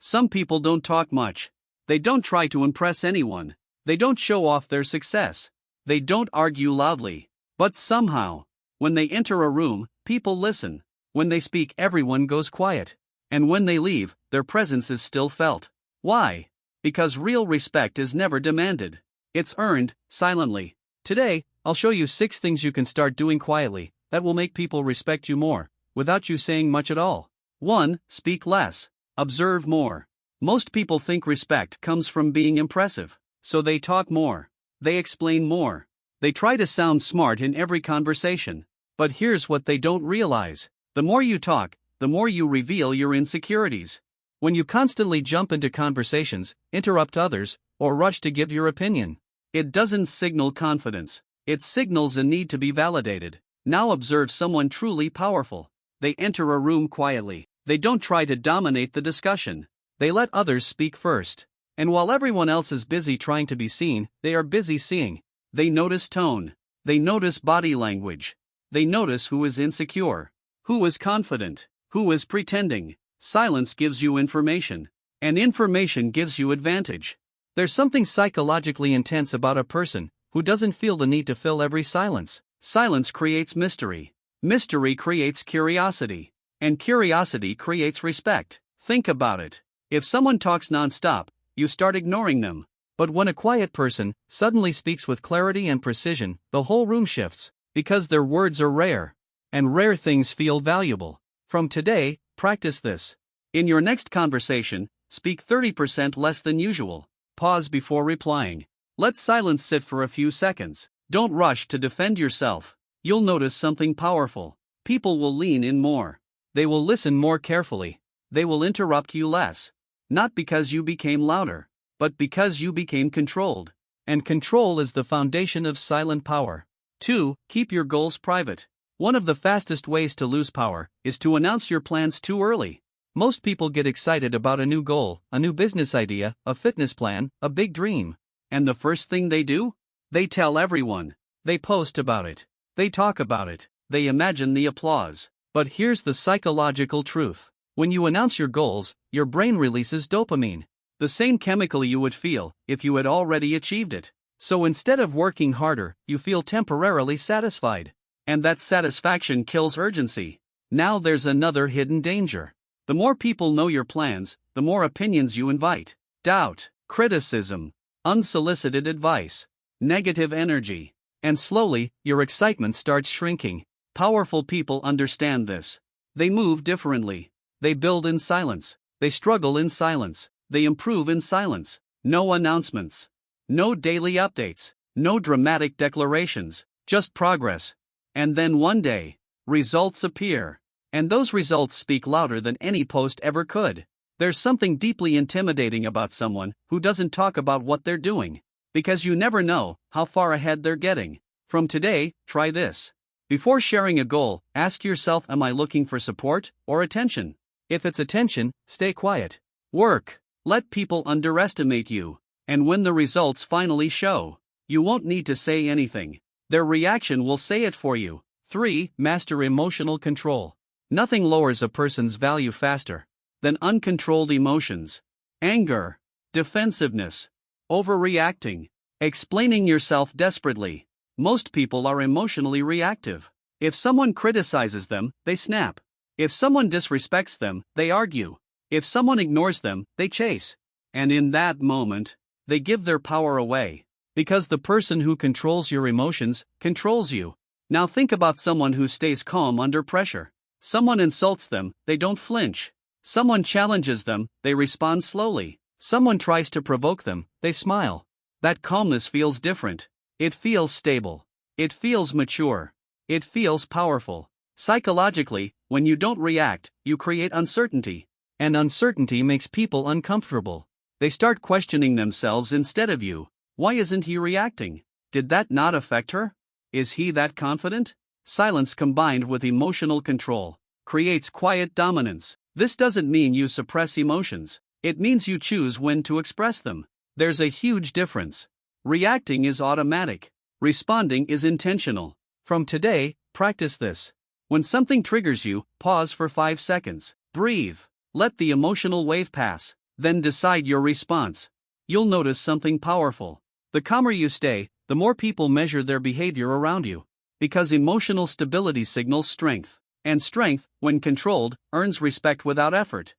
Some people don't talk much. They don't try to impress anyone. They don't show off their success. They don't argue loudly. But somehow, when they enter a room, people listen. When they speak, everyone goes quiet. And when they leave, their presence is still felt. Why? Because real respect is never demanded. It's earned, silently. Today, I'll show you 6 things you can start doing quietly that will make people respect you more, without you saying much at all. 1. Speak less. Observe more. Most people think respect comes from being impressive, so they talk more. They explain more. They try to sound smart in every conversation. But here's what they don't realize. The more you talk, the more you reveal your insecurities. When you constantly jump into conversations, interrupt others, or rush to give your opinion, it doesn't signal confidence. It signals a need to be validated. Now observe someone truly powerful. They enter a room quietly. They don't try to dominate the discussion. They let others speak first. And while everyone else is busy trying to be seen, they are busy seeing. They notice tone. They notice body language. They notice who is insecure, who is confident, who is pretending. Silence gives you information, and information gives you advantage. There's something psychologically intense about a person who doesn't feel the need to fill every silence. Silence creates mystery. Mystery creates curiosity. And curiosity creates respect. Think about it. If someone talks non-stop, you start ignoring them. But when a quiet person suddenly speaks with clarity and precision, the whole room shifts, because their words are rare. And rare things feel valuable. From today, practice this. In your next conversation, speak 30% less than usual. Pause before replying. Let silence sit for a few seconds. Don't rush to defend yourself. You'll notice something powerful. People will lean in more. They will listen more carefully. They will interrupt you less. Not because you became louder, but because you became controlled. And control is the foundation of silent power. 2. Keep your goals private. One of the fastest ways to lose power is to announce your plans too early. Most people get excited about a new goal, a new business idea, a fitness plan, a big dream. And the first thing they do? They tell everyone. They post about it. They talk about it. They imagine the applause. But here's the psychological truth. When you announce your goals, your brain releases dopamine. The same chemical you would feel if you had already achieved it. So instead of working harder, you feel temporarily satisfied. And that satisfaction kills urgency. Now there's another hidden danger. The more people know your plans, the more opinions you invite. Doubt, criticism, unsolicited advice, negative energy. And slowly, your excitement starts shrinking. Powerful people understand this. They move differently. They build in silence. They struggle in silence. They improve in silence. No announcements. No daily updates. No dramatic declarations. Just progress. And then one day, results appear. And those results speak louder than any post ever could. There's something deeply intimidating about someone who doesn't talk about what they're doing. Because you never know how far ahead they're getting. From today, try this. Before sharing a goal, ask yourself, am I looking for support or attention? If it's attention, stay quiet. Work. Let people underestimate you. And when the results finally show, you won't need to say anything. Their reaction will say it for you. 3. Master emotional control. Nothing lowers a person's value faster than uncontrolled emotions. Anger, defensiveness, overreacting, explaining yourself desperately. Most people are emotionally reactive. If someone criticizes them, they snap. If someone disrespects them, they argue. If someone ignores them, they chase. And in that moment, they give their power away. Because the person who controls your emotions controls you. Now think about someone who stays calm under pressure. Someone insults them, they don't flinch. Someone challenges them, they respond slowly. Someone tries to provoke them, they smile. That calmness feels different. It feels stable. It feels mature. It feels powerful. Psychologically, when you don't react, you create uncertainty. And uncertainty makes people uncomfortable. They start questioning themselves instead of you. Why isn't he reacting? Did that not affect her? Is he that confident? Silence combined with emotional control creates quiet dominance. This doesn't mean you suppress emotions. It means you choose when to express them. There's a huge difference. Reacting is automatic. Responding is intentional. From today, practice this. When something triggers you, pause for 5 seconds. Breathe. Let the emotional wave pass. Then decide your response. You'll notice something powerful. The calmer you stay, the more people measure their behavior around you. Because emotional stability signals strength. And strength, when controlled, earns respect without effort.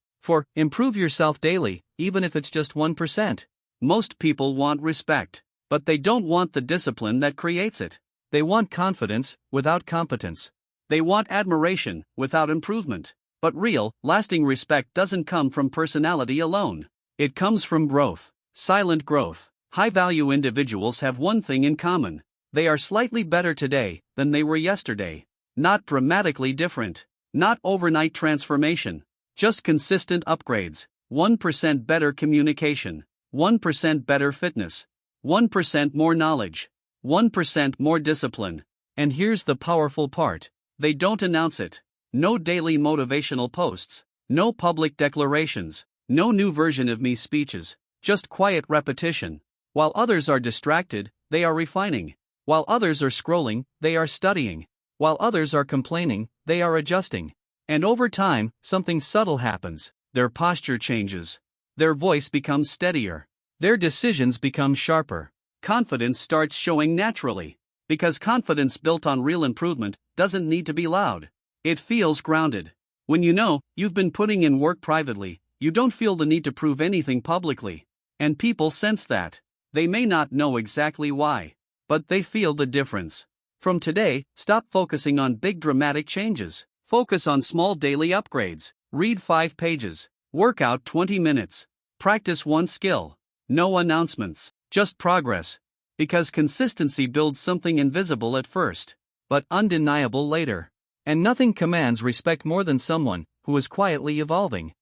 Improve yourself daily, even if it's just 1%. Most people want respect, but they don't want the discipline that creates it. They want confidence, without competence. They want admiration, without improvement. But real, lasting respect doesn't come from personality alone. It comes from growth. Silent growth. High-value individuals have one thing in common. They are slightly better today than they were yesterday. Not dramatically different. Not overnight transformation. Just consistent upgrades. 1% better communication. 1% better fitness. 1% more knowledge. 1% more discipline. And here's the powerful part. They don't announce it. No daily motivational posts. No public declarations. No new version of me speeches. Just quiet repetition. While others are distracted, they are refining. While others are scrolling, they are studying. While others are complaining, they are adjusting. And over time, something subtle happens. Their posture changes. Their voice becomes steadier. Their decisions become sharper. Confidence starts showing naturally. Because confidence built on real improvement doesn't need to be loud. It feels grounded. When you know you've been putting in work privately, you don't feel the need to prove anything publicly. And people sense that. They may not know exactly why, but they feel the difference. From today, stop focusing on big dramatic changes. Focus on small daily upgrades. Read 5 pages. Work out 20 minutes. Practice one skill. No announcements, just progress. Because consistency builds something invisible at first, but undeniable later. And nothing commands respect more than someone who is quietly evolving.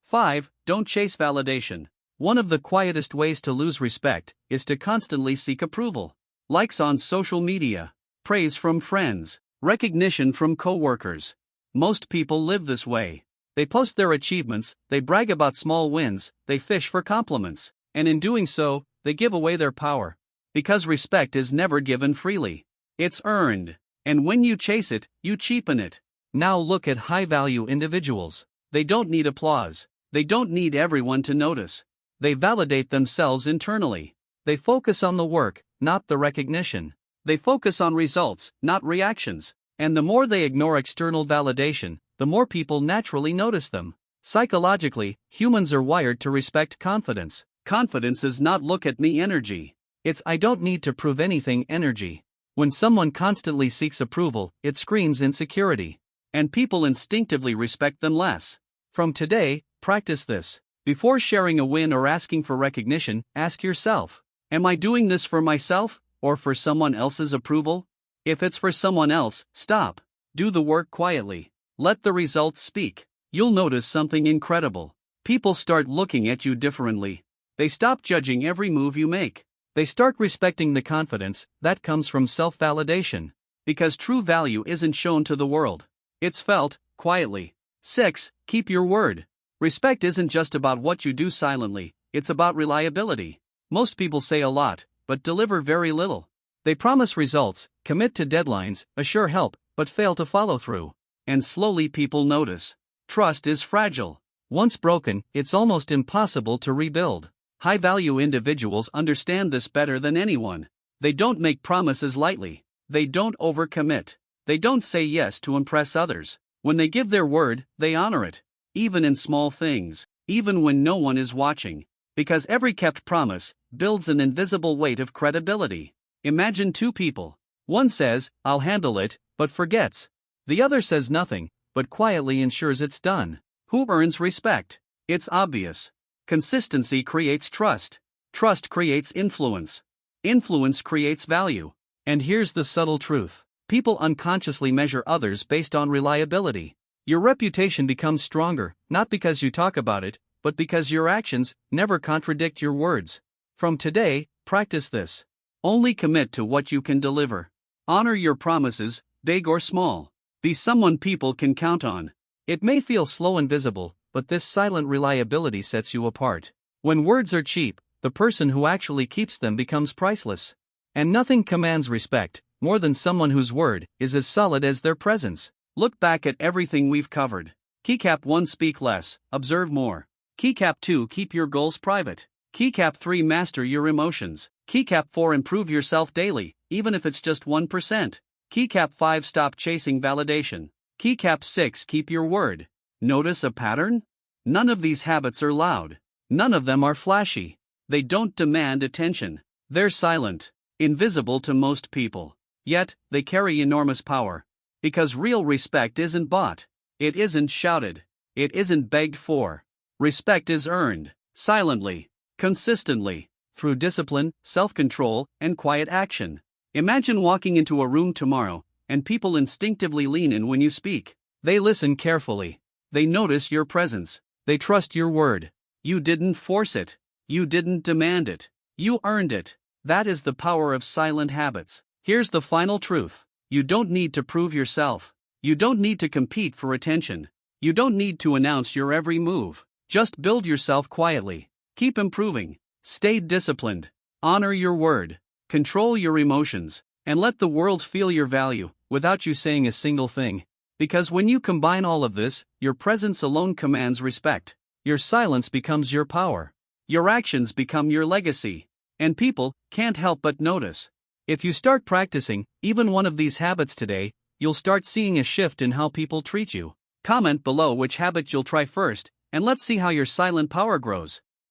5. Don't chase validation. One of the quietest ways to lose respect is to constantly seek approval. Likes on social media, praise from friends, recognition from coworkers. Most people live this way. They post their achievements, they brag about small wins, they fish for compliments, and in doing so, they give away their power. Because respect is never given freely. It's earned. And when you chase it, you cheapen it. Now look at high-value individuals. They don't need applause. They don't need everyone to notice. They validate themselves internally. They focus on the work, not the recognition. They focus on results, not reactions. And the more they ignore external validation, the more people naturally notice them. Psychologically, humans are wired to respect confidence. Confidence is not look at me energy. It's I don't need to prove anything energy. When someone constantly seeks approval, it screams insecurity. And people instinctively respect them less. From today, practice this. Before sharing a win or asking for recognition, ask yourself, am I doing this for myself, or for someone else's approval? If it's for someone else, stop. Do the work quietly. Let the results speak. You'll notice something incredible. People start looking at you differently. They stop judging every move you make. They start respecting the confidence that comes from self-validation. Because true value isn't shown to the world. It's felt, quietly. 6. Keep your word. Respect isn't just about what you do silently, it's about reliability. Most people say a lot, but deliver very little. They promise results, commit to deadlines, assure help, but fail to follow through. And slowly people notice. Trust is fragile. Once broken, it's almost impossible to rebuild. High-value individuals understand this better than anyone. They don't make promises lightly. They don't overcommit. They don't say yes to impress others. When they give their word, they honor it. Even in small things, even when no one is watching. Because every kept promise builds an invisible weight of credibility. Imagine 2 people. One says, I'll handle it, but forgets. The other says nothing, but quietly ensures it's done. Who earns respect? It's obvious. Consistency creates trust. Trust creates influence. Influence creates value. And here's the subtle truth. People unconsciously measure others based on reliability. Your reputation becomes stronger, not because you talk about it, but because your actions never contradict your words. From today, practice this. Only commit to what you can deliver. Honor your promises, big or small. Be someone people can count on. It may feel slow and visible, but this silent reliability sets you apart. When words are cheap, the person who actually keeps them becomes priceless. And nothing commands respect more than someone whose word is as solid as their presence. Look back at everything we've covered. Keycap 1. Speak less, observe more. Keycap 2, keep your goals private. Keycap 3, master your emotions. Keycap 4, improve yourself daily, even if it's just 1%. Keycap 5, stop chasing validation. Keycap 6, keep your word. Notice a pattern? None of these habits are loud. None of them are flashy. They don't demand attention. They're silent, invisible to most people. Yet, they carry enormous power. Because real respect isn't bought. It isn't shouted. It isn't begged for. Respect is earned, silently, consistently, through discipline, self-control, and quiet action. Imagine walking into a room tomorrow, and people instinctively lean in when you speak. They listen carefully. They notice your presence. They trust your word. You didn't force it. You didn't demand it. You earned it. That is the power of silent habits. Here's the final truth. You don't need to prove yourself. You don't need to compete for attention. You don't need to announce your every move. Just build yourself quietly. Keep improving. Stay disciplined. Honor your word. Control your emotions. And let the world feel your value, without you saying a single thing. Because when you combine all of this, your presence alone commands respect. Your silence becomes your power. Your actions become your legacy. And people can't help but notice. If you start practicing even one of these habits today, you'll start seeing a shift in how people treat you. Comment below which habit you'll try first, and let's see how your silent power grows.